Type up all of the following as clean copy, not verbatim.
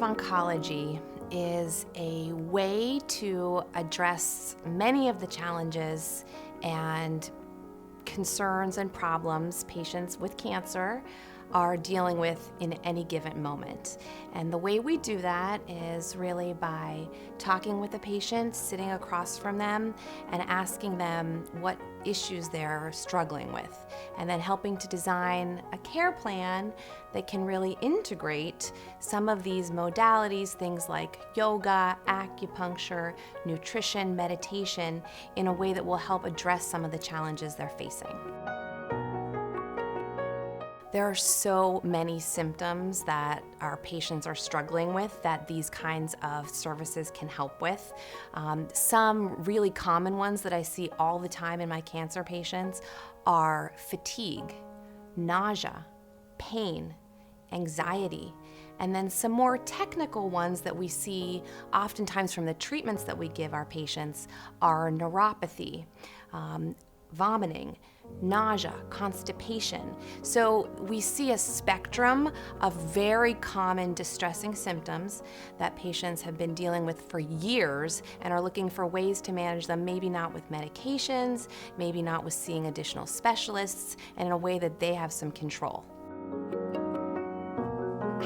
Oncology is a way to address many of the challenges and concerns and problems patients with cancer are dealing with in any given moment. And the way we do that is really by talking with the patient, sitting across from them, and asking them what issues they're struggling with, and then helping to design a care plan that can really integrate some of these modalities, things like yoga, acupuncture, nutrition, meditation, in a way that will help address some of the challenges they're facing. There are so many symptoms that our patients are struggling with that these kinds of services can help with. Some really common ones that I see all the time in my cancer patients are fatigue, nausea, pain, anxiety, and then some more technical ones that we see oftentimes from the treatments that we give our patients are neuropathy, vomiting, nausea, constipation. So we see a spectrum of very common distressing symptoms that patients have been dealing with for years and are looking for ways to manage them, maybe not with medications, maybe not with seeing additional specialists, and in a way that they have some control.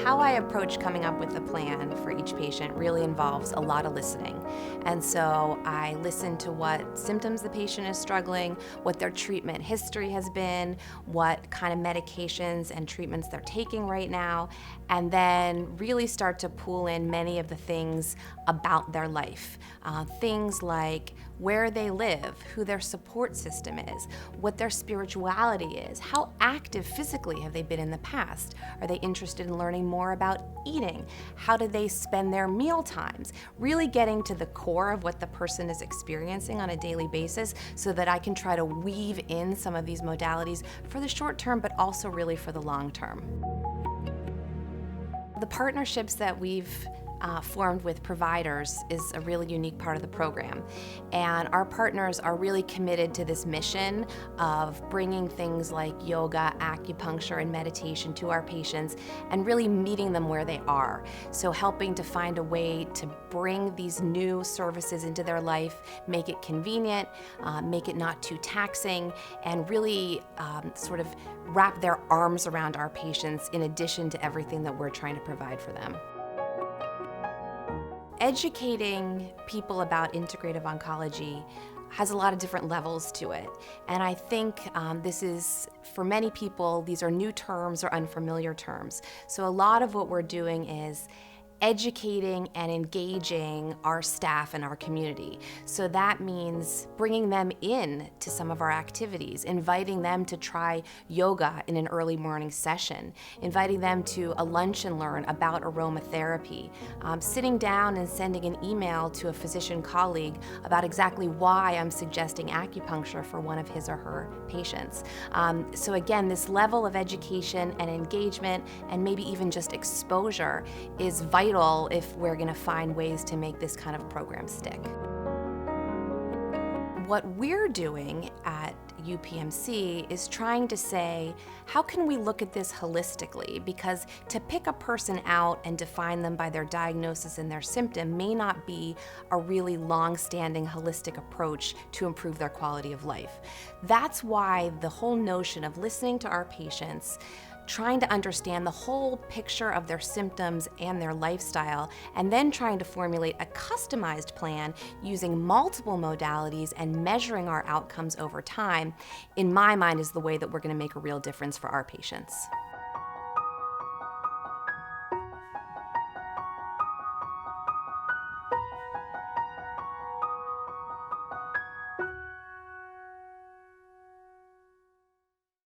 How I approach coming up with a plan for each patient really involves a lot of listening. And so I listen to what symptoms the patient is struggling, what their treatment history has been, what kind of medications and treatments they're taking right now, and then really start to pull in many of the things about their life. Things like where they live, who their support system is, what their spirituality is, how active physically have they been in the past? Are they interested in learning more about eating? How do they spend their meal times? Really getting to the core of what the person is experiencing on a daily basis so that I can try to weave in some of these modalities for the short term, but also really for the long term. The partnerships that we've formed with providers is a really unique part of the program. And our partners are really committed to this mission of bringing things like yoga, acupuncture, and meditation to our patients and really meeting them where they are. So helping to find a way to bring these new services into their life, make it convenient, make it not too taxing, and really sort of wrap their arms around our patients in addition to everything that we're trying to provide for them. Educating people about integrative oncology has a lot of different levels to it. And I think this is, for many people, these are new terms or unfamiliar terms. So a lot of what we're doing is educating and engaging our staff and our community. So that means bringing them in to some of our activities, inviting them to try yoga in an early morning session, inviting them to a lunch and learn about aromatherapy, sitting down and sending an email to a physician colleague about exactly why I'm suggesting acupuncture for one of his or her patients. So again, this level of education and engagement and maybe even just exposure is vital if we're going to find ways to make this kind of program stick. What we're doing at UPMC is trying to say, how can we look at this holistically? Because to pick a person out and define them by their diagnosis and their symptom may not be a really long-standing holistic approach to improve their quality of life. That's why the whole notion of listening to our patients, trying to understand the whole picture of their symptoms and their lifestyle, and then trying to formulate a customized plan using multiple modalities and measuring our outcomes over time, in my mind, is the way that we're going to make a real difference for our patients.